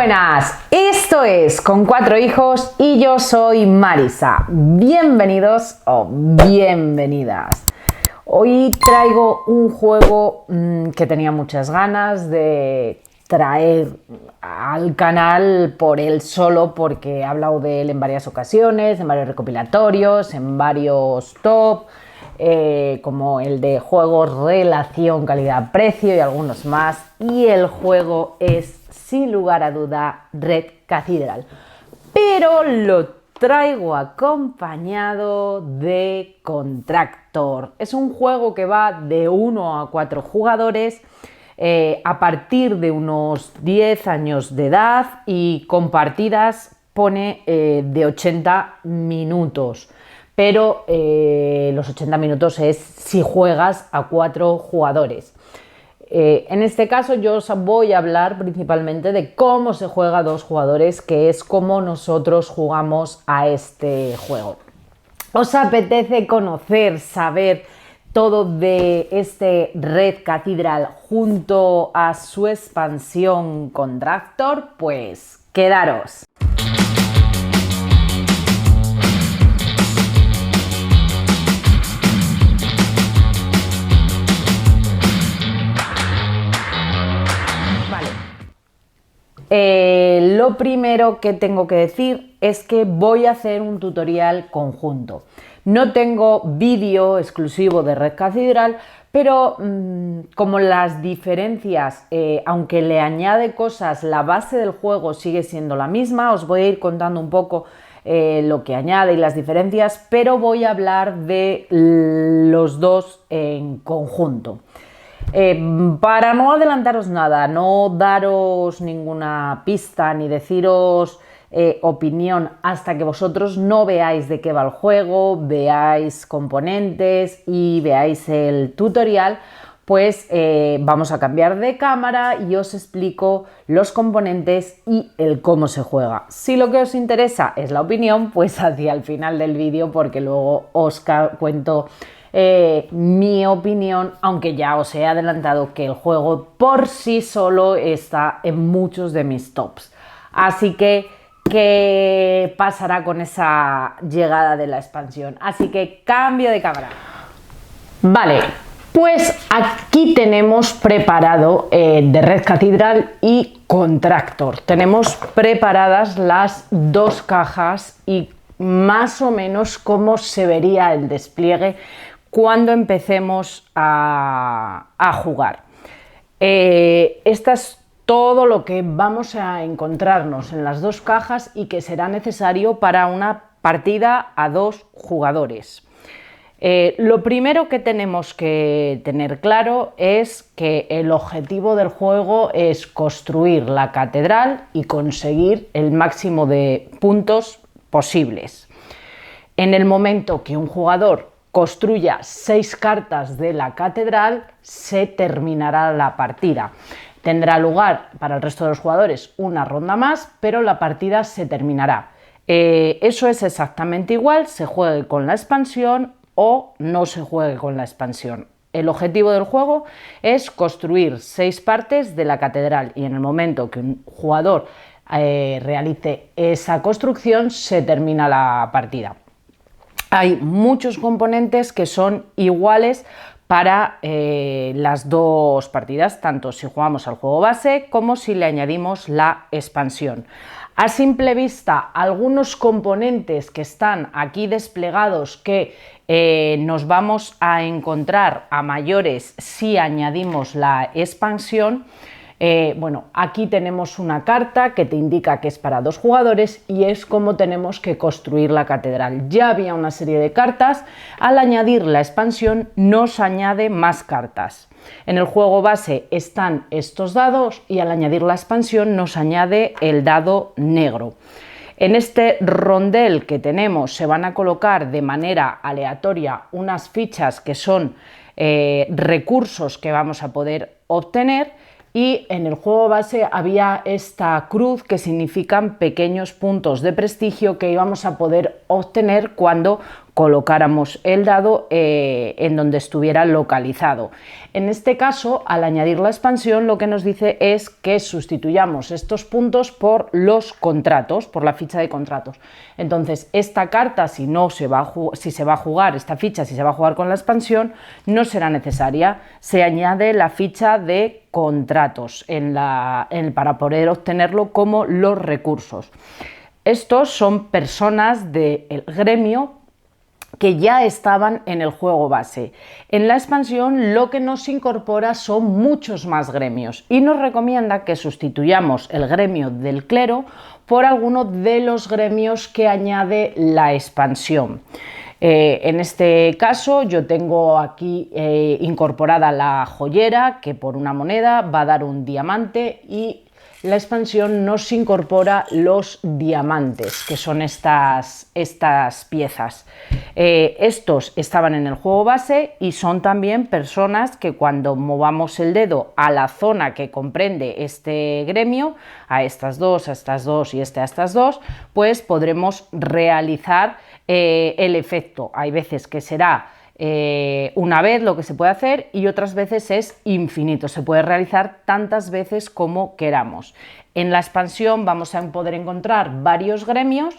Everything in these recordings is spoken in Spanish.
buenas, esto es Con Cuatro Hijos y yo soy Marisa. Bienvenidos o bienvenidas. Hoy traigo un juego que tenía muchas ganas de traer al canal por él solo, porque he hablado de él en varias ocasiones, en varios recopilatorios, en varios top, como el de juegos relación calidad-precio y algunos más. Y el juego es, sin lugar a duda, Red Cathedral, pero lo traigo acompañado de Contractor. Es un juego que va de 1 a 4 jugadores a partir de unos 10 años de edad y con partidas pone de 80 minutos. Pero los 80 minutos es si juegas a 4 jugadores. En este caso yo os voy a hablar principalmente de cómo se juega a 2 jugadores, que es como nosotros jugamos a este juego. ¿Os apetece conocer, saber todo de este Red Cathedral junto a su expansión Contractor? Pues quedaros. Lo primero que tengo que decir es que voy a hacer un tutorial conjunto. No tengo vídeo exclusivo de Red Cathedral, pero como las diferencias, aunque le añade cosas, la base del juego sigue siendo la misma, os voy a ir contando un poco lo que añade y las diferencias, pero voy a hablar de los dos en conjunto. Para no adelantaros nada, no daros ninguna pista ni deciros opinión hasta que vosotros no veáis de qué va el juego, veáis componentes y veáis el tutorial, pues vamos a cambiar de cámara y os explico los componentes y el cómo se juega. Si lo que os interesa es la opinión, pues hacia el final del vídeo, porque luego os cuento mi opinión, aunque ya os he adelantado que el juego por sí solo está en muchos de mis tops. Así que, ¿qué pasará con esa llegada de la expansión? Así que cambio de cámara. Vale, pues aquí tenemos preparado de Red Cathedral y Contractor. Tenemos preparadas las 2 cajas y más o menos cómo se vería el despliegue cuando empecemos a jugar. Esta es todo lo que vamos a encontrarnos en las 2 cajas y que será necesario para una partida a 2 jugadores. Lo primero que tenemos que tener claro es que el objetivo del juego es construir la catedral y conseguir el máximo de puntos posibles. En el momento que un jugador construya 6 cartas de la catedral, se terminará la partida. Tendrá lugar para el resto de los jugadores una ronda más, pero la partida se terminará. Eso es exactamente igual, se juegue con la expansión o no se juegue con la expansión. El objetivo del juego es construir 6 partes de la catedral y en el momento que un jugador realice esa construcción, se termina la partida. Hay muchos componentes que son iguales para las 2 partidas, tanto si jugamos al juego base como si le añadimos la expansión. A simple vista, algunos componentes que están aquí desplegados que nos vamos a encontrar a mayores si añadimos la expansión. Bueno, aquí tenemos una carta que te indica que es para 2 jugadores y es como tenemos que construir la catedral. Ya había una serie de cartas, al añadir la expansión nos añade más cartas. En el juego base están estos dados y al añadir la expansión nos añade el dado negro. En este rondel que tenemos se van a colocar de manera aleatoria unas fichas que son recursos que vamos a poder obtener. Y en el juego base había esta cruz que significan pequeños puntos de prestigio que íbamos a poder obtener cuando colocáramos el dado en donde estuviera localizado. En este caso, al añadir la expansión, lo que nos dice es que sustituyamos estos puntos por los contratos, por la ficha de contratos. Entonces, esta carta, si se va a jugar esta ficha, si se va a jugar con la expansión, no será necesaria. Se añade la ficha de contratos para poder obtenerlo como los recursos. Estos son personas del gremio que ya estaban en el juego base. En la expansión lo que nos incorpora son muchos más gremios y nos recomienda que sustituyamos el gremio del clero por alguno de los gremios que añade la expansión. En este caso yo tengo aquí incorporada la joyera, que por una moneda va a dar un diamante, y la expansión nos incorpora los diamantes, que son estas piezas. Estos estaban en el juego base y son también personas que cuando movamos el dedo a la zona que comprende este gremio, a estas dos y a estas dos, pues podremos realizar el efecto. Hay veces que será una vez lo que se puede hacer y otras veces es infinito, se puede realizar tantas veces como queramos. En la expansión vamos a poder encontrar varios gremios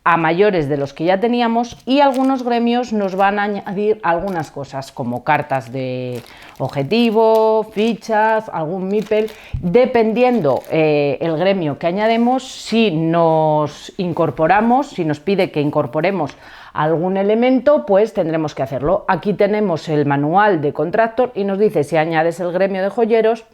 a mayores de los que ya teníamos, y algunos gremios nos van a añadir algunas cosas como cartas de objetivo, fichas, algún meeple, dependiendo el gremio que añademos. Si nos incorporamos, si nos pide que incorporemos algún elemento, pues tendremos que hacerlo. Aquí tenemos el manual de Contractor y nos dice: si añades el gremio de joyeros,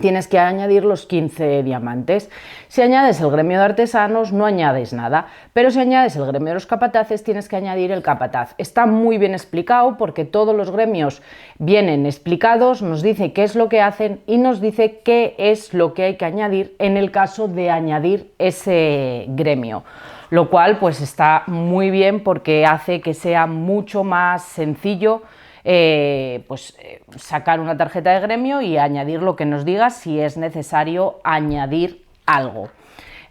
tienes que añadir los 15 diamantes. Si añades el gremio de artesanos, no añades nada, pero si añades el gremio de los capataces, tienes que añadir el capataz. Está muy bien explicado porque todos los gremios vienen explicados, nos dice qué es lo que hacen y nos dice qué es lo que hay que añadir en el caso de añadir ese gremio, lo cual pues está muy bien porque hace que sea mucho más sencillo sacar una tarjeta de gremio y añadir lo que nos diga si es necesario añadir algo.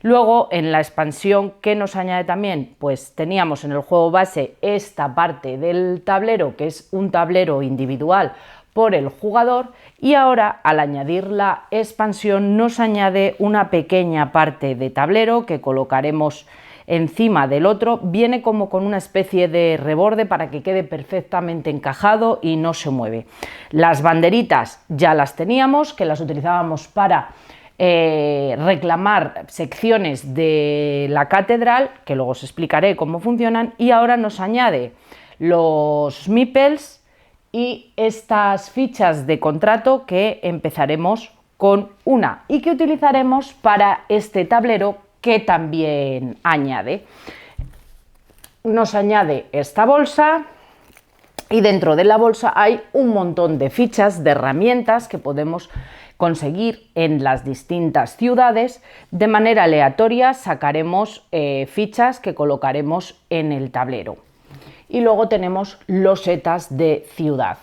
Luego, en la expansión, ¿qué nos añade también? Pues teníamos en el juego base esta parte del tablero, que es un tablero individual por el jugador, y ahora al añadir la expansión nos añade una pequeña parte de tablero que colocaremos encima del otro. Viene como con una especie de reborde para que quede perfectamente encajado y no se mueve. Las banderitas ya las teníamos, que las utilizábamos para reclamar secciones de la catedral, que luego os explicaré cómo funcionan, y ahora nos añade los meeples y estas fichas de contrato, que empezaremos con una y que utilizaremos para este tablero que también añade. Nos añade esta bolsa y dentro de la bolsa hay un montón de fichas, de herramientas que podemos conseguir en las distintas ciudades. De manera aleatoria sacaremos fichas que colocaremos en el tablero. Y luego tenemos losetas de ciudad.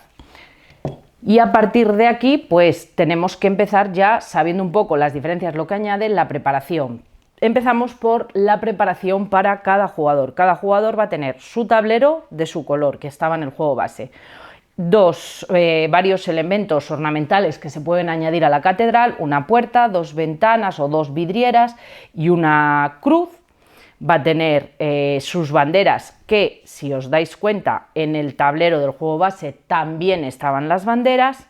Y a partir de aquí pues tenemos que empezar ya sabiendo un poco las diferencias, lo que añade, la preparación. Empezamos por la preparación para cada jugador. Cada jugador va a tener su tablero de su color, que estaba en el juego base. Varios elementos ornamentales que se pueden añadir a la catedral, una puerta, 2 ventanas o 2 vidrieras y una cruz. Va a tener sus banderas, que si os dais cuenta en el tablero del juego base también estaban las banderas.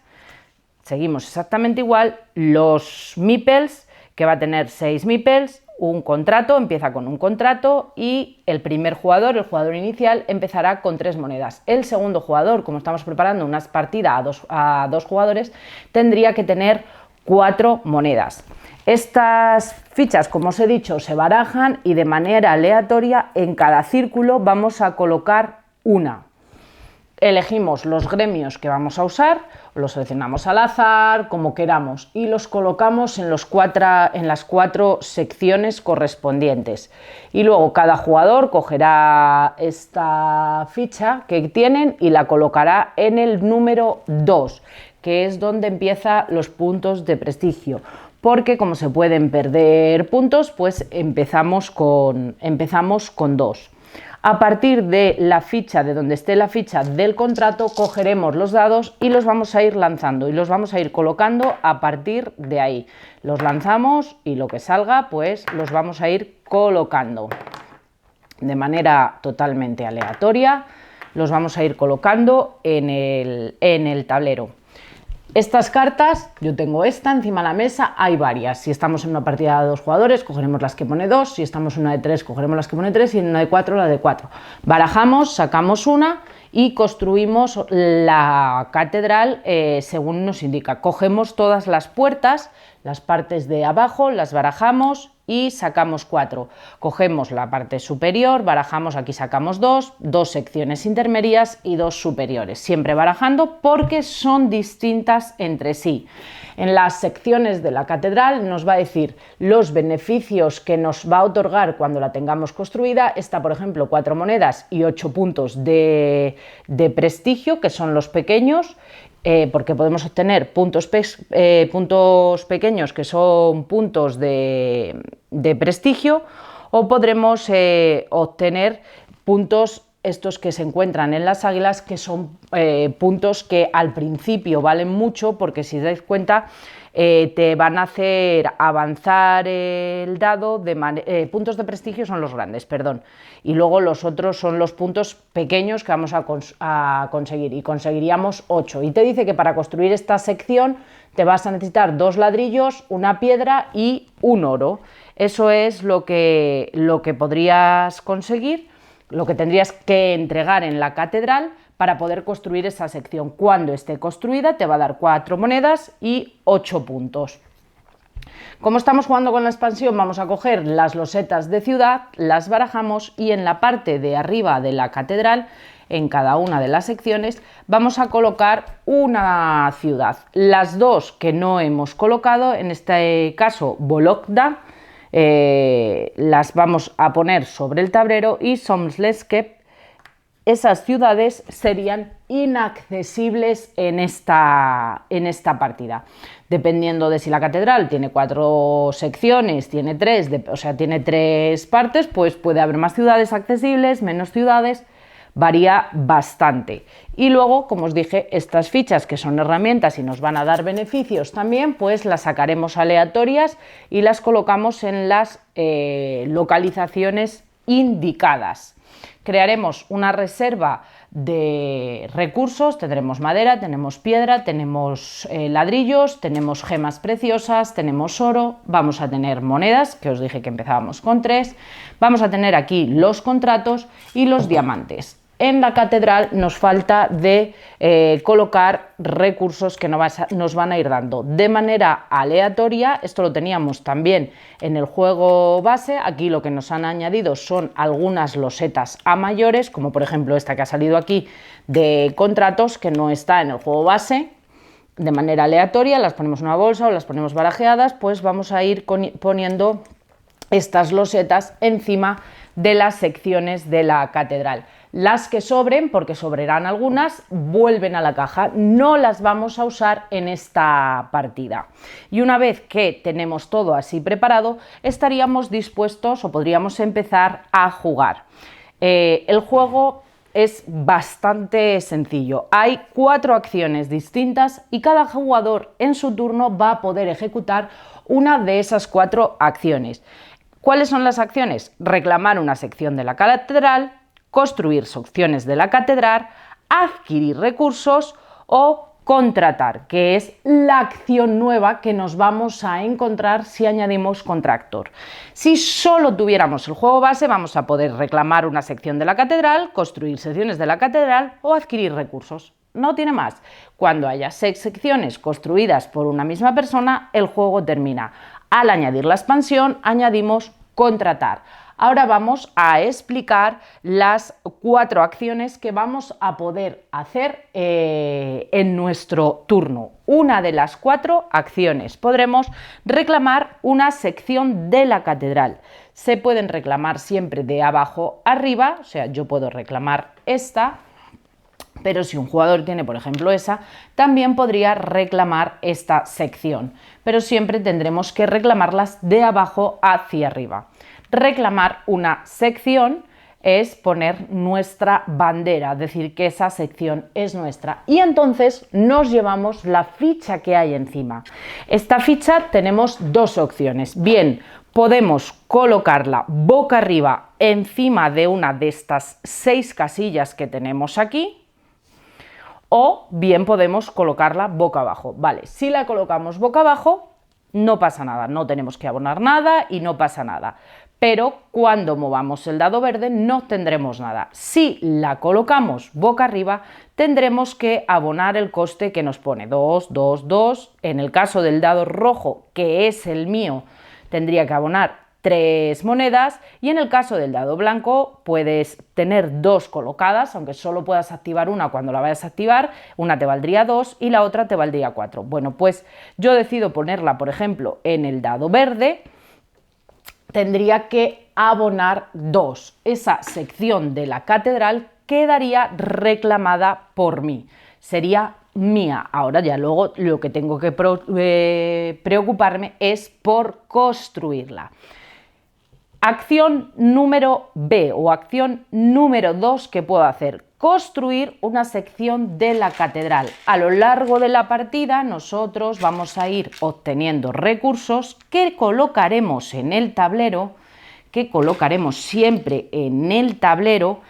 Seguimos exactamente igual. Los meeples, que va a tener 6 meeples, un contrato, empieza con un contrato, y el primer jugador, el jugador inicial, empezará con 3 monedas. El segundo jugador, como estamos preparando una partida a dos jugadores, tendría que tener 4 monedas. Estas fichas, como os he dicho, se barajan y de manera aleatoria en cada círculo vamos a colocar una. Elegimos los gremios que vamos a usar, los seleccionamos al azar, como queramos, y los colocamos en las 4 secciones correspondientes. Y luego cada jugador cogerá esta ficha que tienen y la colocará en el número 2, que es donde empiezan los puntos de prestigio. Porque como se pueden perder puntos, pues empezamos con 2. A partir de la ficha, de donde esté la ficha del contrato, cogeremos los dados y los vamos a ir lanzando y los vamos a ir colocando a partir de ahí. Los lanzamos y lo que salga, pues los vamos a ir colocando de manera totalmente aleatoria. Los vamos a ir colocando en el tablero. Estas cartas, yo tengo esta encima de la mesa, hay varias. Si estamos en una partida de 2 jugadores, cogeremos las que pone 2, si estamos en una de 3, cogeremos las que pone 3 y en una de 4, la de 4. Barajamos, sacamos una y construimos la catedral según nos indica. Cogemos todas las puertas, las partes de abajo, las barajamos y sacamos 4. Cogemos la parte superior, barajamos, aquí sacamos 2 secciones intermedias y 2 superiores, siempre barajando porque son distintas entre sí. En las secciones de la catedral nos va a decir los beneficios que nos va a otorgar cuando la tengamos construida. Está, por ejemplo, 4 monedas y 8 puntos de prestigio, que son los pequeños, porque podemos obtener puntos pequeños, que son puntos de prestigio, o podremos obtener puntos estos que se encuentran en las águilas, que son puntos que al principio valen mucho, porque si os dais cuenta te van a hacer avanzar el dado, puntos de prestigio son los grandes, perdón, y luego los otros son los puntos pequeños que vamos a conseguir, y conseguiríamos 8. Y te dice que para construir esta sección te vas a necesitar 2 ladrillos, una piedra y un oro. Eso es lo que podrías conseguir, lo que tendrías que entregar en la catedral para poder construir esa sección. Cuando esté construida te va a dar 4 monedas y 8 puntos. Como estamos jugando con la expansión, vamos a coger las losetas de ciudad, las barajamos y en la parte de arriba de la catedral, en cada una de las secciones, vamos a colocar una ciudad. Las 2 que no hemos colocado, en este caso Vologda, las vamos a poner sobre el tablero, y Somlesk, esas ciudades serían inaccesibles en esta partida. Dependiendo de si la catedral tiene 4 secciones, tiene 3, o sea, tiene 3 partes, pues puede haber más ciudades accesibles, menos ciudades, varía bastante. Y luego, como os dije, estas fichas, que son herramientas y nos van a dar beneficios también, pues las sacaremos aleatorias y las colocamos en las localizaciones indicadas. Crearemos una reserva de recursos, tendremos madera, tenemos piedra, tenemos ladrillos, tenemos gemas preciosas, tenemos oro, vamos a tener monedas, que os dije que empezábamos con 3, vamos a tener aquí los contratos y los diamantes. En la catedral nos falta de colocar recursos que nos van a ir dando de manera aleatoria. Esto lo teníamos también en el juego base. Aquí lo que nos han añadido son algunas losetas a mayores, como por ejemplo esta que ha salido aquí de contratos, que no está en el juego base. De manera aleatoria las ponemos en una bolsa o las ponemos barajeadas, pues vamos a ir poniendo estas losetas encima de las secciones de la catedral. Las que sobren, porque sobrarán algunas, vuelven a la caja, no las vamos a usar en esta partida. Y una vez que tenemos todo así preparado, estaríamos dispuestos o podríamos empezar a jugar. El juego es bastante sencillo. Hay 4 acciones distintas y cada jugador en su turno va a poder ejecutar una de esas 4 acciones. ¿Cuáles son las acciones? Reclamar una sección de la catedral, construir secciones de la catedral, adquirir recursos o contratar, que es la acción nueva que nos vamos a encontrar si añadimos contractor. Si solo tuviéramos el juego base, vamos a poder reclamar una sección de la catedral, construir secciones de la catedral o adquirir recursos. No tiene más. Cuando haya 6 secciones construidas por una misma persona, el juego termina. Al añadir la expansión, añadimos contratar. Ahora vamos a explicar las 4 acciones que vamos a poder hacer en nuestro turno. Una de las 4 acciones podremos reclamar una sección de la catedral. Se pueden reclamar siempre de abajo arriba, o sea, yo puedo reclamar esta, pero si un jugador tiene, por ejemplo, esa, también podría reclamar esta sección, pero siempre tendremos que reclamarlas de abajo hacia arriba. Reclamar una sección es poner nuestra bandera, decir que esa sección es nuestra. Y entonces nos llevamos la ficha que hay encima. Esta ficha tenemos dos opciones. Bien, podemos colocarla boca arriba encima de una de estas 6 casillas que tenemos aquí, o bien podemos colocarla boca abajo. Vale, si la colocamos boca abajo, no pasa nada, no tenemos que abonar nada y no pasa nada. Pero cuando movamos el dado verde no tendremos nada. Si la colocamos boca arriba, tendremos que abonar el coste que nos pone 2, 2, 2. En el caso del dado rojo, que es el mío, tendría que abonar 3 monedas, y en el caso del dado blanco puedes tener 2 colocadas, aunque solo puedas activar una cuando la vayas a activar, una te valdría 2 y la otra te valdría 4. Bueno, pues yo decido ponerla, por ejemplo, en el dado verde, tendría que abonar 2. Esa sección de la catedral quedaría reclamada por mí, sería mía. Ahora ya luego lo que tengo que preocuparme es por construirla. Acción número B o acción número 2 que puedo hacer: construir una sección de la catedral. A lo largo de la partida nosotros vamos a ir obteniendo recursos que colocaremos en el tablero, que colocaremos siempre en el tablero,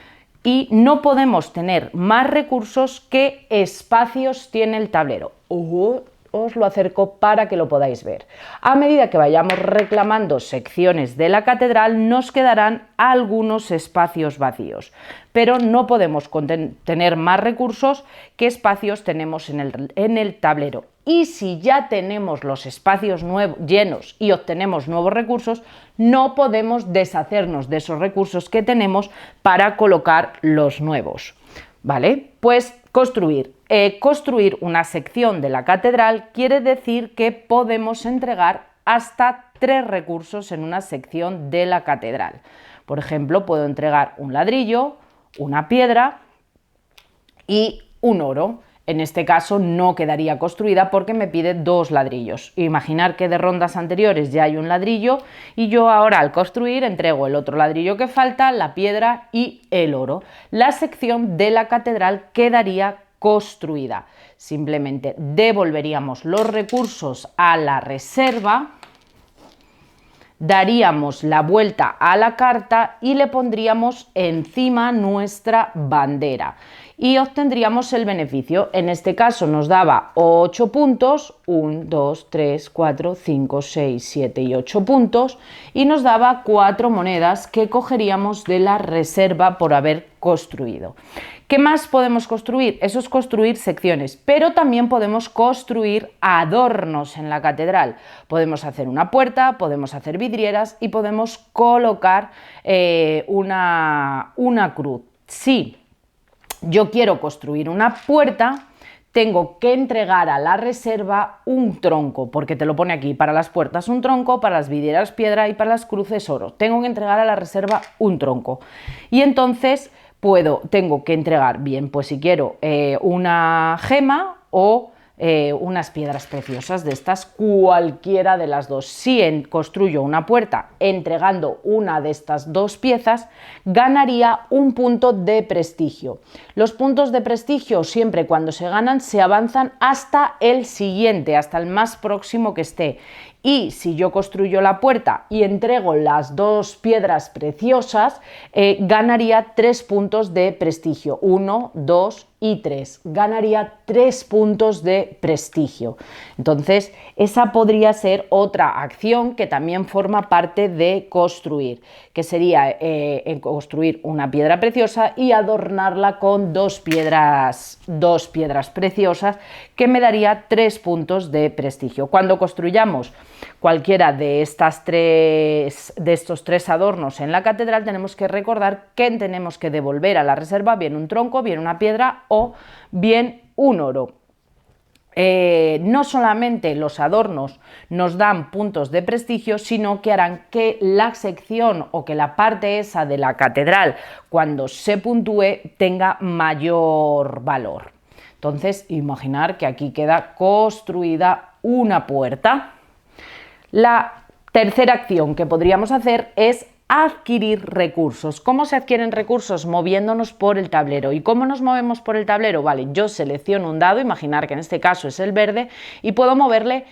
y no podemos tener más recursos que espacios tiene el tablero. Os lo acerco para que lo podáis ver. A medida que vayamos reclamando secciones de la catedral, nos quedarán algunos espacios vacíos, pero no podemos tener más recursos que espacios tenemos en el tablero. Y si ya tenemos los espacios llenos y obtenemos nuevos recursos, no podemos deshacernos de esos recursos que tenemos para colocar los nuevos. ¿Vale? Pues construir una sección de la catedral quiere decir que podemos entregar hasta 3 recursos en una sección de la catedral. Por ejemplo, puedo entregar un ladrillo, una piedra y un oro. En este caso no quedaría construida porque me pide 2 ladrillos. Imaginar que de rondas anteriores ya hay un ladrillo y yo ahora al construir entrego el otro ladrillo que falta, la piedra y el oro. La sección de la catedral quedaría construida. Simplemente devolveríamos los recursos a la reserva, daríamos la vuelta a la carta y le pondríamos encima nuestra bandera y obtendríamos el beneficio. En este caso nos daba 8 puntos, 1, 2, 3, 4, 5, 6, 7 y 8 puntos, y nos daba 4 monedas que cogeríamos de la reserva por haber construido. ¿Qué más podemos construir? Eso es construir secciones, pero también podemos construir adornos en la catedral. Podemos hacer una puerta, podemos hacer vidrieras y podemos colocar una cruz. Si yo quiero construir una puerta, tengo que entregar a la reserva un tronco, porque te lo pone aquí: para las puertas un tronco, para las vidrieras piedra y para las cruces oro. Tengo que entregar a la reserva un tronco. Y entonces tengo que entregar, bien, pues si quiero una gema o unas piedras preciosas de estas, cualquiera de las dos. Si construyo una puerta entregando una de estas 2 piezas, ganaría un punto de prestigio. Los puntos de prestigio, siempre cuando se ganan, se avanzan hasta el siguiente, hasta el más próximo que esté. Y si yo construyo la puerta y entrego las 2 piedras preciosas, ganaría 3 puntos de prestigio. 1, 2 y 3. Ganaría 3 puntos de prestigio. Entonces, esa podría ser otra acción que también forma parte de construir, que sería construir una piedra preciosa y adornarla con 2 piedras preciosas, que me daría 3 puntos de prestigio. Cuando construyamos cualquiera de estos 3 adornos en la catedral, tenemos que recordar que tenemos que devolver a la reserva bien un tronco, bien una piedra o bien un oro. No solamente los adornos nos dan puntos de prestigio, sino que harán que la sección o que la parte esa de la catedral, cuando se puntúe, tenga mayor valor. Entonces, imaginar que aquí queda construida una puerta. La tercera acción que podríamos hacer es adquirir recursos. ¿Cómo se adquieren recursos? Moviéndonos por el tablero. ¿Y cómo nos movemos por el tablero? Vale, yo selecciono un dado, imaginar que en este caso es el verde, y puedo moverle,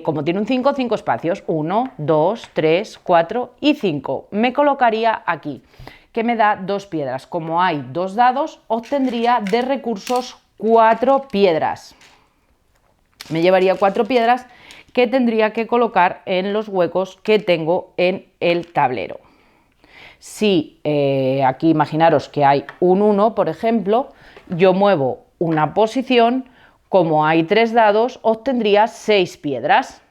como tiene un 5, 5 espacios. 1, 2, 3, 4 y 5. Me colocaría aquí, que me da 2 piedras. Como hay 2 dados, obtendría de recursos 4 piedras. Me llevaría 4 piedras que tendría que colocar en los huecos que tengo en el tablero. Si aquí imaginaros que hay un 1, por ejemplo, yo muevo una posición, como hay 3 dados, obtendría 6 piedras.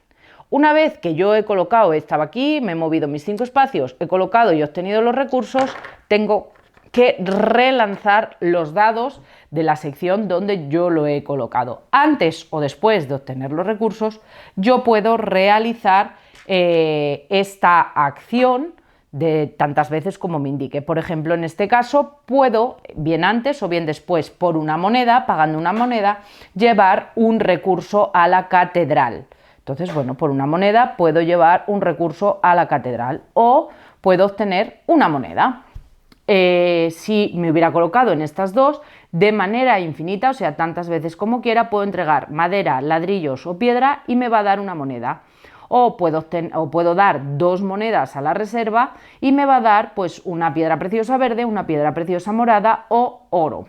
Una vez que yo he colocado, estaba aquí, me he movido mis 5 espacios, he colocado y obtenido los recursos, tengo que relanzar los dados de la sección donde yo lo he colocado. Antes o después de obtener los recursos, yo puedo realizar esta acción de tantas veces como me indique. Por ejemplo, en este caso puedo, bien antes o bien después, por una moneda, pagando una moneda, llevar un recurso a la catedral. Entonces, bueno, por una moneda puedo llevar un recurso a la catedral o puedo obtener una moneda. Si me hubiera colocado en estas dos, de manera infinita, o sea, tantas veces como quiera, puedo entregar madera, ladrillos o piedra y me va a dar una moneda. O puedo dar 2 monedas a la reserva y me va a dar pues una piedra preciosa verde, una piedra preciosa morada o oro.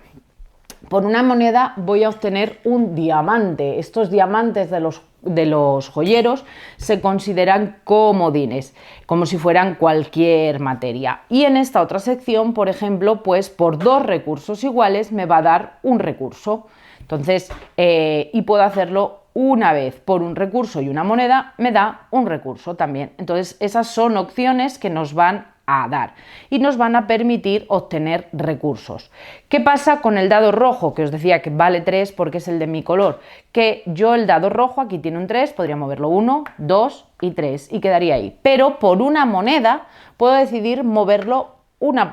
Por una moneda voy a obtener un diamante. Estos diamantes de los joyeros se consideran comodines, como si fueran cualquier materia. Y en esta otra sección, por ejemplo, pues por 2 recursos iguales me va a dar un recurso. Entonces, y puedo hacerlo una vez por un recurso y una moneda, me da un recurso también. Entonces, esas son opciones que nos van a dar y nos van a permitir obtener recursos. ¿Qué pasa con el dado rojo? Que os decía que vale 3 porque es el de mi color. Que yo el dado rojo, aquí tiene un 3, podría moverlo 1, 2 y 3 y quedaría ahí. Pero por una moneda puedo decidir moverlo una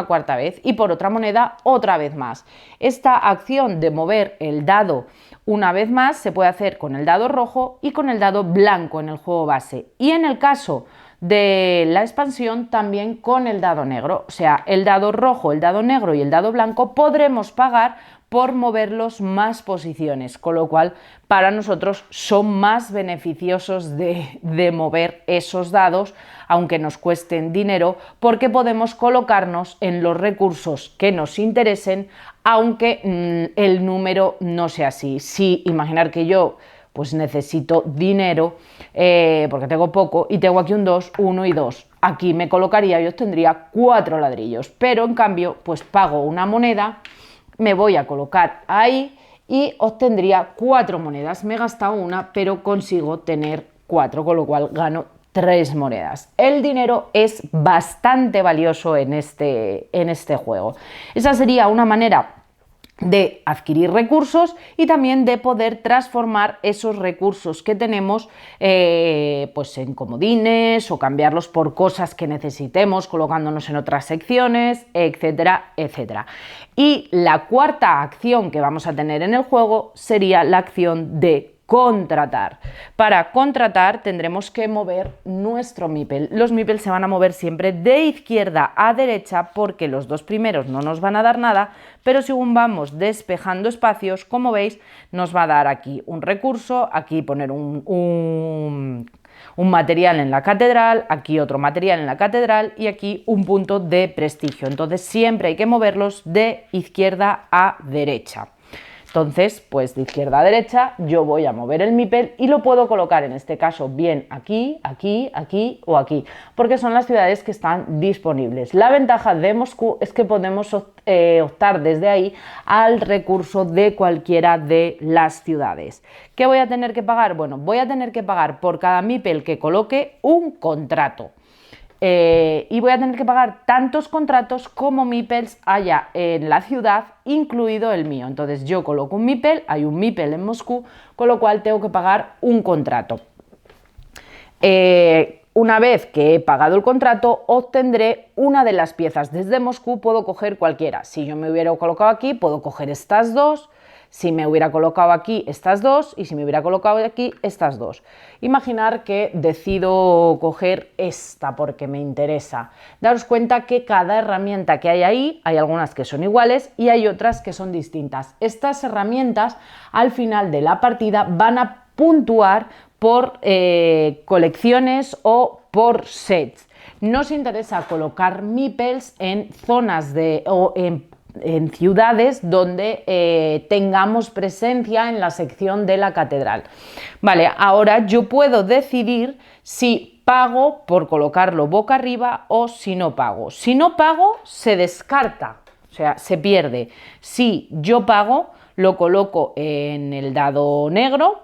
cuarta vez y por otra moneda otra vez más. Esta acción de mover el dado una vez más se puede hacer con el dado rojo y con el dado blanco en el juego base. Y en el caso de la expansión también con el dado negro, o sea, el dado rojo, el dado negro y el dado blanco podremos pagar por moverlos más posiciones, con lo cual para nosotros son más beneficiosos de mover esos dados, aunque nos cuesten dinero, porque podemos colocarnos en los recursos que nos interesen, aunque el número no sea así. Si imaginar que yo pues necesito dinero porque tengo poco y tengo aquí un 2, 1 y 2. Aquí me colocaría y obtendría 4 ladrillos, pero en cambio pues pago una moneda, me voy a colocar ahí y obtendría 4 monedas. Me he gastado una, pero consigo tener 4, con lo cual gano 3 monedas. El dinero es bastante valioso en este juego. Esa sería una manera de adquirir recursos y también de poder transformar esos recursos que tenemos pues en comodines o cambiarlos por cosas que necesitemos colocándonos en otras secciones, etcétera, etcétera. Y la cuarta acción que vamos a tener en el juego sería la acción de contratar. Para contratar tendremos que mover nuestro meeple. Los meeples se van a mover siempre de izquierda a derecha porque los 2 primeros no nos van a dar nada, pero según vamos despejando espacios, como veis, nos va a dar aquí un recurso, aquí poner un material en la catedral, aquí otro material en la catedral y aquí un punto de prestigio. Entonces siempre hay que moverlos de izquierda a derecha. Entonces, pues de izquierda a derecha yo voy a mover el meeple y lo puedo colocar en este caso bien aquí, aquí, aquí o aquí, porque son las ciudades que están disponibles. La ventaja de Moscú es que podemos optar desde ahí al recurso de cualquiera de las ciudades. ¿Qué voy a tener que pagar? Bueno, voy a tener que pagar por cada meeple que coloque un contrato. Y voy a tener que pagar tantos contratos como meeples haya en la ciudad, incluido el mío. Entonces yo coloco un meeple, hay un meeple en Moscú, con lo cual tengo que pagar un contrato. Una vez que he pagado el contrato, obtendré una de las piezas. Desde Moscú puedo coger cualquiera. Si yo me hubiera colocado aquí, puedo coger estas dos. si me hubiera colocado aquí estas dos y si me hubiera colocado aquí estas dos. Imaginar que decido coger esta porque me interesa. Daros cuenta que cada herramienta que hay ahí, hay algunas que son iguales y hay otras que son distintas. Estas herramientas al final de la partida van a puntuar por colecciones o por sets. Nos interesa colocar meeples en zonas o en ciudades donde tengamos presencia en la sección de la catedral. Vale, ahora yo puedo decidir si pago por colocarlo boca arriba o si no pago. Si no pago, se descarta, o sea, se pierde. Si yo pago, lo coloco en el dado negro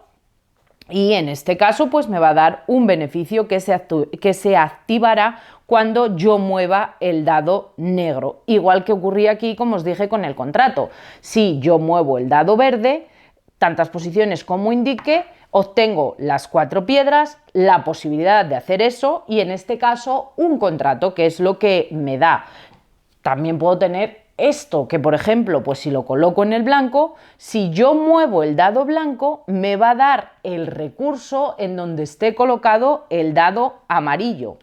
y en este caso pues me va a dar un beneficio que se activará cuando yo mueva el dado negro, igual que ocurría aquí, como os dije, con el contrato. Si yo muevo el dado verde, tantas posiciones como indique, obtengo las 4 piedras, la posibilidad de hacer eso y en este caso un contrato, que es lo que me da. También puedo tener esto, que por ejemplo, pues si lo coloco en el blanco, si yo muevo el dado blanco, me va a dar el recurso en donde esté colocado el dado amarillo.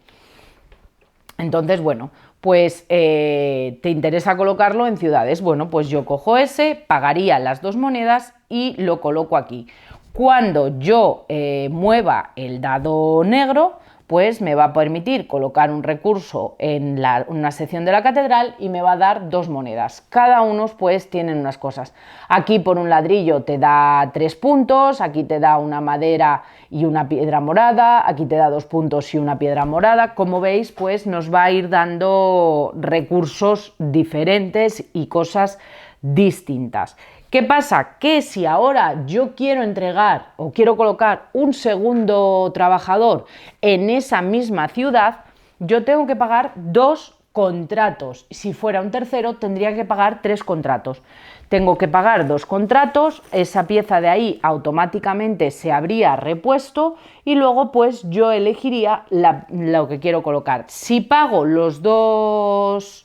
Entonces, bueno, pues te interesa colocarlo en ciudades. Bueno, pues yo cojo ese, pagaría las 2 monedas y lo coloco aquí. Cuando yo mueva el dado negro, pues me va a permitir colocar un recurso en una sección de la catedral y me va a dar 2 monedas. Cada uno pues tienen unas cosas. Aquí por un ladrillo te da 3 puntos, aquí te da una madera y una piedra morada, aquí te da 2 puntos y una piedra morada. Como veis, pues nos va a ir dando recursos diferentes y cosas distintas. ¿Qué pasa? Que si ahora yo quiero entregar o quiero colocar un segundo trabajador en esa misma ciudad, yo tengo que pagar 2 contratos. Si fuera un tercero, tendría que pagar 3 contratos. Tengo que pagar 2 contratos, esa pieza de ahí automáticamente se habría repuesto y luego pues yo elegiría lo que quiero colocar. Si pago las dos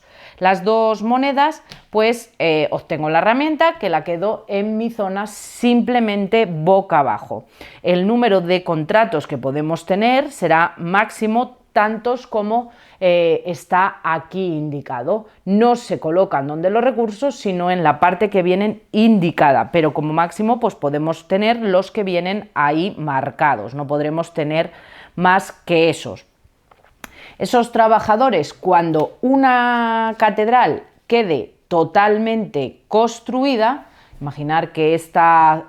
monedas, pues obtengo la herramienta que la quedo en mi zona simplemente boca abajo. El número de contratos que podemos tener será máximo tantos como está aquí indicado. No se colocan donde los recursos, sino en la parte que vienen indicada, pero como máximo pues podemos tener los que vienen ahí marcados, no podremos tener más que esos. Esos trabajadores, cuando una catedral quede totalmente construida, imaginar que esta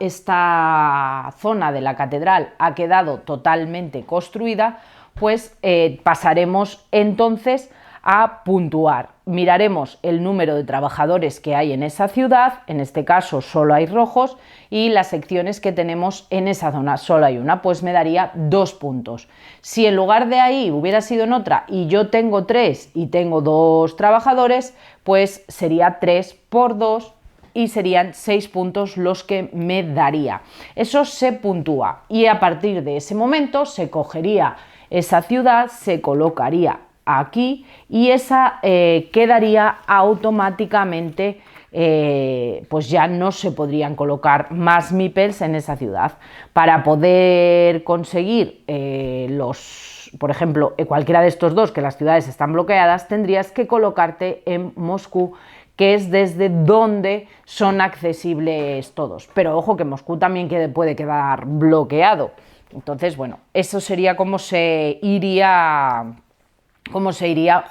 zona de la catedral ha quedado totalmente construida, pues pasaremos entonces a puntuar. Miraremos el número de trabajadores que hay en esa ciudad, en este caso solo hay rojos, y las secciones que tenemos en esa zona, solo hay una, pues me daría 2 puntos. Si en lugar de ahí hubiera sido en otra y yo tengo 3 y tengo 2 trabajadores, pues sería 3 por 2 y serían 6 puntos los que me daría. Eso se puntúa y a partir de ese momento se cogería esa ciudad, se colocaría aquí y esa quedaría automáticamente, pues ya no se podrían colocar más meeples en esa ciudad. Para poder conseguir por ejemplo, cualquiera de estos dos, que las ciudades están bloqueadas, tendrías que colocarte en Moscú, que es desde donde son accesibles todos. Pero ojo que Moscú también puede quedar bloqueado. Entonces, bueno, eso sería cómo se iría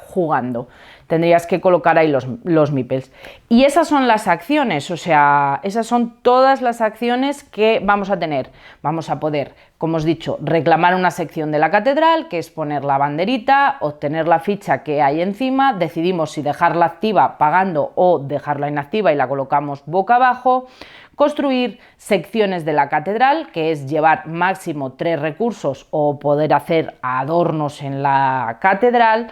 jugando. Tendrías que colocar ahí los meeples. Y esas son las acciones, o sea, esas son todas las acciones que vamos a tener. Vamos a poder, como os he dicho, reclamar una sección de la catedral, que es poner la banderita, obtener la ficha que hay encima, decidimos si dejarla activa pagando o dejarla inactiva y la colocamos boca abajo. Construir secciones de la catedral, que es llevar máximo 3 recursos o poder hacer adornos en la catedral.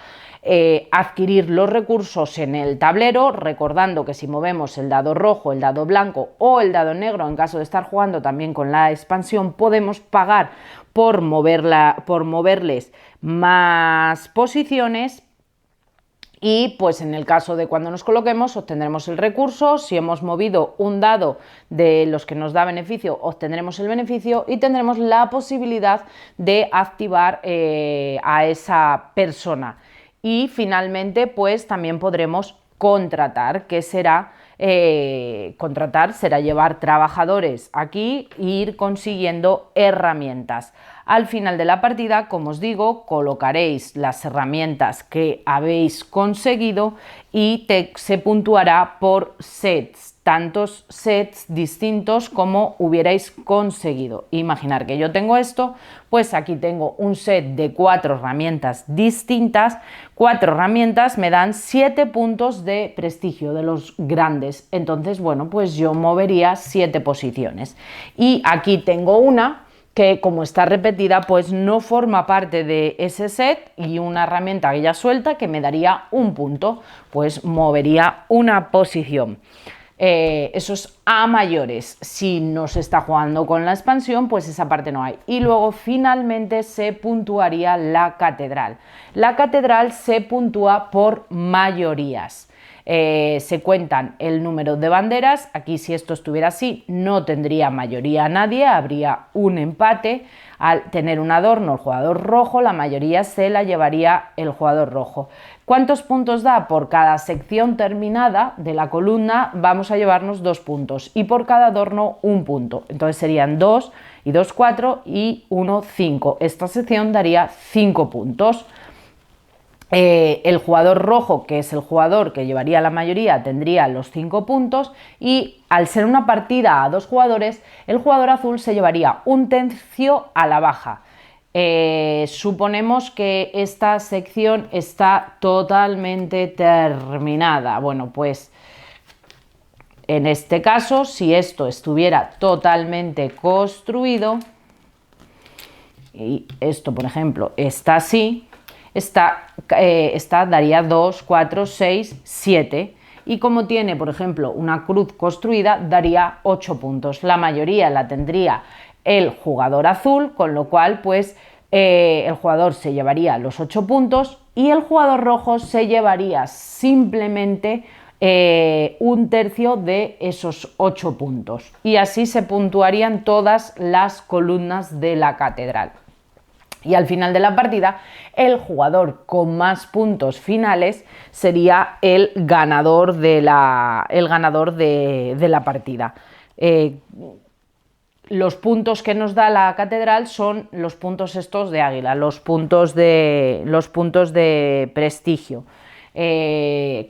Adquirir los recursos en el tablero, recordando que si movemos el dado rojo, el dado blanco o el dado negro, en caso de estar jugando también con la expansión, podemos pagar por moverles más posiciones. Y pues en el caso de cuando nos coloquemos obtendremos el recurso. Si hemos movido un dado de los que nos da beneficio, obtendremos el beneficio y tendremos la posibilidad de activar a esa persona. Y finalmente pues también podremos contratar, que será contratar será llevar trabajadores aquí e ir consiguiendo herramientas. Al final de la partida, como os digo, colocaréis las herramientas que habéis conseguido y se puntuará por sets, tantos sets distintos como hubierais conseguido. Imaginar que yo tengo esto, pues aquí tengo un set de 4 herramientas distintas. 4 herramientas me dan 7 puntos de prestigio de los grandes. Entonces, bueno, pues yo movería 7 posiciones. Y aquí tengo una que, como está repetida, pues no forma parte de ese set, y una herramienta que ya suelta que me daría un punto, pues movería una posición. Eso es a mayores. Si no se está jugando con la expansión, pues esa parte no hay. Y luego finalmente se puntuaría la catedral. La catedral se puntúa por mayorías. Se cuentan el número de banderas. Aquí, si esto estuviera así, no tendría mayoría nadie, habría un empate. Al tener un adorno el jugador rojo, la mayoría se la llevaría el jugador rojo. ¿Cuántos puntos da? Por cada sección terminada de la columna vamos a llevarnos 2 puntos, y por cada adorno 1 punto. Entonces serían 2 y 2, 4 y 1, 5. Esta sección daría 5 puntos. El jugador rojo, que es el jugador que llevaría la mayoría, tendría los 5 puntos, y al ser una partida a 2 jugadores, el jugador azul se llevaría 1/3 a la baja. Suponemos que esta sección está totalmente terminada. Bueno, pues en este caso, si esto estuviera totalmente construido, y esto, por ejemplo, está así, esta daría 2, 4, 6, 7, y como tiene, por ejemplo, una cruz construida, daría 8 puntos. La mayoría la tendría el jugador azul, con lo cual pues el jugador se llevaría los 8 puntos y el jugador rojo se llevaría simplemente 1/3 de esos 8 puntos, y así se puntuarían todas las columnas de la catedral. Y al final de la partida, el jugador con más puntos finales sería el ganador de la partida. Los puntos que nos da la catedral son los puntos estos de águila, los puntos de prestigio.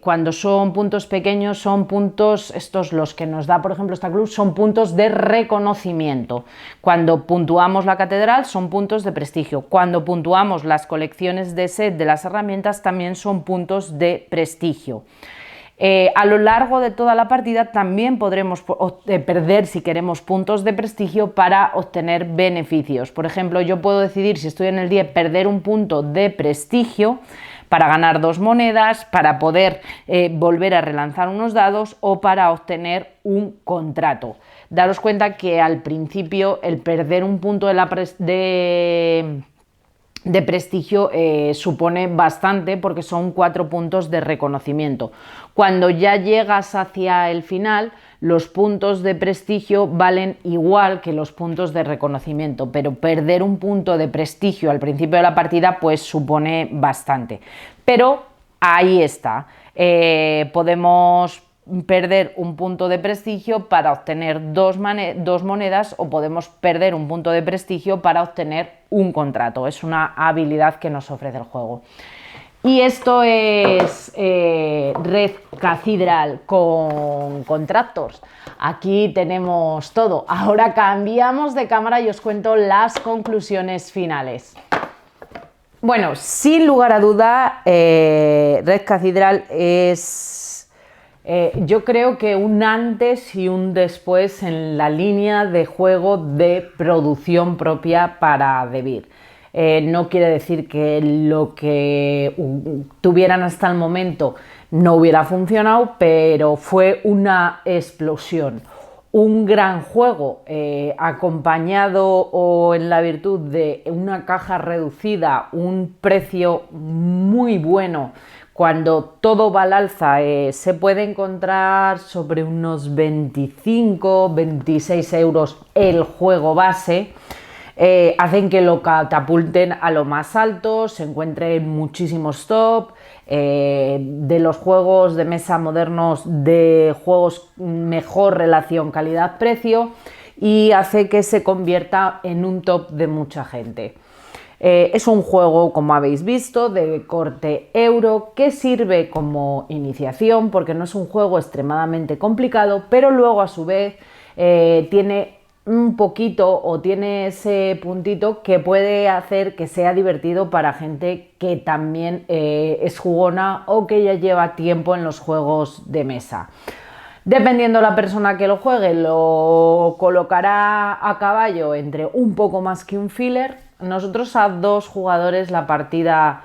Cuando son puntos pequeños, son puntos, estos los que nos da, por ejemplo, esta cruz, son puntos de reconocimiento. Cuando puntuamos la catedral, son puntos de prestigio. Cuando puntuamos las colecciones de set de las herramientas, también son puntos de prestigio. A lo largo de toda la partida también podremos perder, si queremos, puntos de prestigio para obtener beneficios. Por ejemplo, yo puedo decidir, si estoy en el 10, perder un punto de prestigio para ganar 2 monedas, para poder volver a relanzar unos dados o para obtener un contrato. Daros cuenta que al principio el perder un punto de prestigio supone bastante, porque son 4 puntos de reconocimiento. Cuando ya llegas hacia el final, los puntos de prestigio valen igual que los puntos de reconocimiento, pero perder un punto de prestigio al principio de la partida pues supone bastante. Pero ahí está, podemos perder un punto de prestigio para obtener 2 monedas, o podemos perder un punto de prestigio para obtener un contrato. Es una habilidad que nos ofrece el juego. Y esto es Red Cathedral con Contractors. Aquí tenemos todo. Ahora cambiamos de cámara y os cuento las conclusiones finales. Bueno, sin lugar a duda, Red Cathedral es, yo creo que un antes y un después en la línea de juego de producción propia para DeVir. No quiere decir que lo que tuvieran hasta el momento no hubiera funcionado, pero fue una explosión. Un gran juego acompañado o en la virtud de una caja reducida, un precio muy bueno cuando todo va al alza, se puede encontrar sobre unos 25-26 euros el juego base. Hacen que lo catapulten a lo más alto, se encuentren muchísimos top. De los juegos de mesa modernos, de juegos mejor relación calidad-precio, y hace que se convierta en un top de mucha gente. Es un juego, como habéis visto, de corte euro, que sirve como iniciación porque no es un juego extremadamente complicado, pero luego a su vez tiene un poquito, o tiene ese puntito que puede hacer que sea divertido para gente que también es jugona o que ya lleva tiempo en los juegos de mesa. Dependiendo de la persona que lo juegue, lo colocará a caballo entre un poco más que un filler. Nosotros a 2 jugadores la partida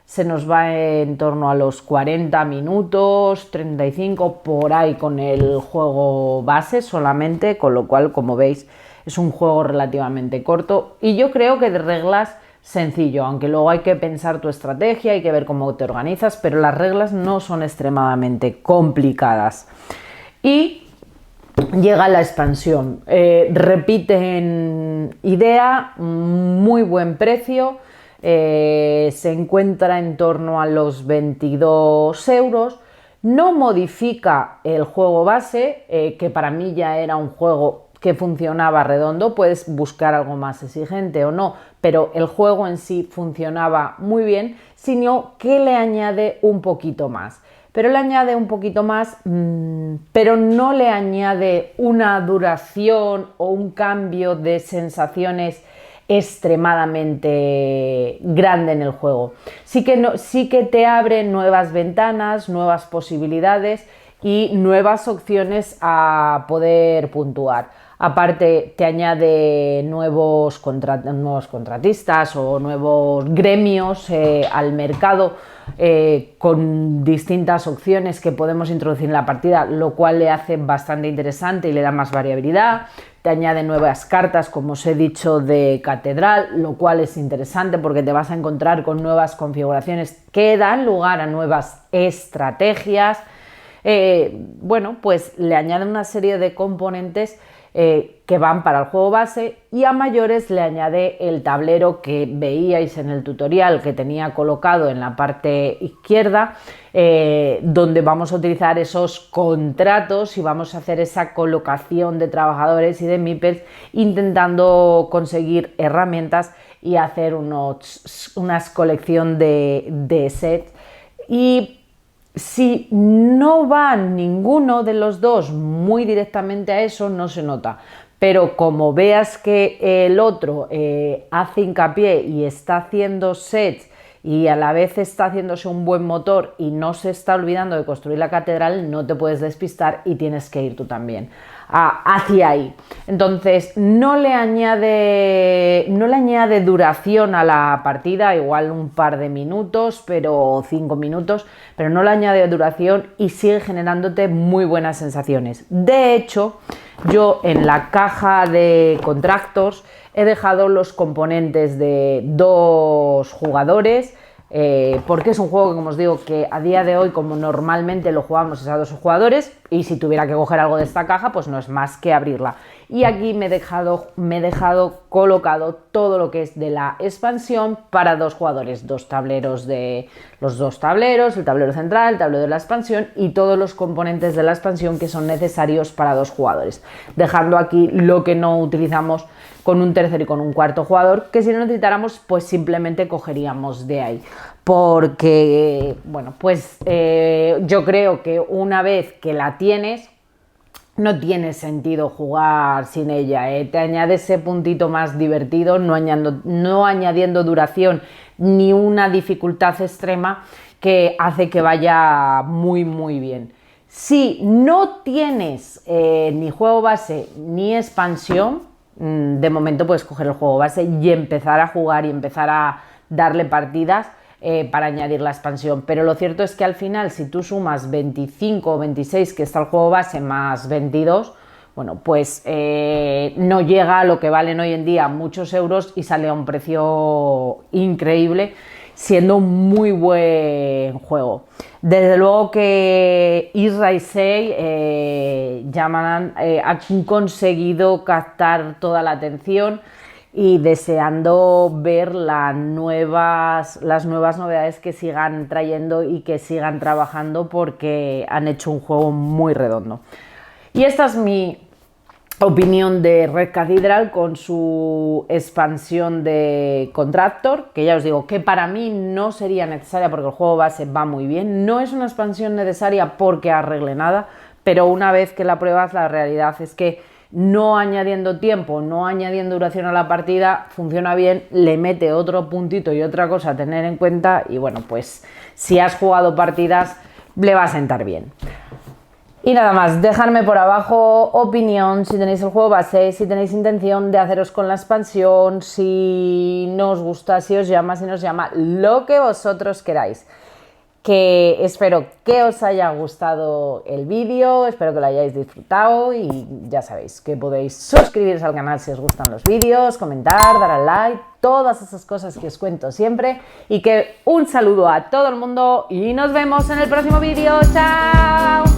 se nos va en torno a los 40 minutos, 35 por ahí con el juego base solamente, con lo cual, como veis, es un juego relativamente corto y yo creo que de reglas sencillo, aunque luego hay que pensar tu estrategia, hay que ver cómo te organizas, pero las reglas no son extremadamente complicadas. Y llega la expansión, repiten idea, muy buen precio, se encuentra en torno a los 22 euros, no modifica el juego base, que para mí ya era un juego que funcionaba redondo, puedes buscar algo más exigente o no, pero el juego en sí funcionaba muy bien, sino que le añade un poquito más. Pero le añade un poquito más, pero no le añade una duración o un cambio de sensaciones extremadamente grande en el juego. Sí que te abre nuevas ventanas, nuevas posibilidades y nuevas opciones a poder puntuar. Aparte, te añade nuevos contratistas o nuevos gremios al mercado, con distintas opciones que podemos introducir en la partida, lo cual le hace bastante interesante y le da más variabilidad. Te añade nuevas cartas, como os he dicho, de catedral, lo cual es interesante porque te vas a encontrar con nuevas configuraciones que dan lugar a nuevas estrategias. Bueno, pues le añade una serie de componentes que van para el juego base, y a mayores le añade el tablero que veíais en el tutorial que tenía colocado en la parte izquierda, donde vamos a utilizar esos contratos y vamos a hacer esa colocación de trabajadores y de meeples, intentando conseguir herramientas y hacer unas colección de sets. Y si no va ninguno de los dos muy directamente a eso, no se nota. Pero como veas que el otro hace hincapié y está haciendo sets y a la vez está haciéndose un buen motor y no se está olvidando de construir la catedral, no te puedes despistar y tienes que ir tú también hacia ahí. Entonces no le añade duración a la partida, igual un par de minutos, pero 5 minutos, pero no le añade duración y sigue generándote muy buenas sensaciones. De hecho, yo en la caja de Contractors he dejado los componentes de 2 jugadores, porque es un juego que, como os digo, que a día de hoy, como normalmente lo jugamos, es a 2 jugadores, y si tuviera que coger algo de esta caja, pues no es más que abrirla. Y aquí me he dejado colocado todo lo que es de la expansión para 2 jugadores, 2 tableros los 2 tableros, el tablero central, el tablero de la expansión y todos los componentes de la expansión que son necesarios para 2 jugadores. Dejando aquí lo que no utilizamos con un tercer y con un cuarto jugador, que si no necesitáramos, pues simplemente cogeríamos de ahí. Porque, bueno, pues yo creo que una vez que la tienes, no tiene sentido jugar sin ella, te añade ese puntito más divertido, no añadiendo duración ni una dificultad extrema, que hace que vaya muy muy bien. Si no tienes ni juego base ni expansión, de momento puedes coger el juego base y empezar a jugar y empezar a darle partidas para añadir la expansión. Pero lo cierto es que al final, si tú sumas 25 o 26 que está el juego base más 22, bueno, pues no llega a lo que valen hoy en día muchos euros y sale a un precio increíble, siendo un muy buen juego. Desde luego que Isra y Sei han conseguido captar toda la atención y deseando ver las nuevas novedades que sigan trayendo y que sigan trabajando porque han hecho un juego muy redondo. Y esta es mi opinión de Red Cathedral con su expansión de Contractor, que ya os digo que para mí no sería necesaria porque el juego base va muy bien. No es una expansión necesaria porque arregle nada, pero una vez que la pruebas, la realidad es que no añadiendo tiempo, no añadiendo duración a la partida, funciona bien, le mete otro puntito y otra cosa a tener en cuenta y bueno, pues si has jugado partidas le va a sentar bien. Y nada más, dejadme por abajo opinión, si tenéis el juego base, si tenéis intención de haceros con la expansión, si no os gusta, si os llama, si no os llama, lo que vosotros queráis. Que espero que os haya gustado el vídeo, espero que lo hayáis disfrutado y ya sabéis que podéis suscribiros al canal si os gustan los vídeos, comentar, dar al like, todas esas cosas que os cuento siempre y que un saludo a todo el mundo y nos vemos en el próximo vídeo. ¡Chao!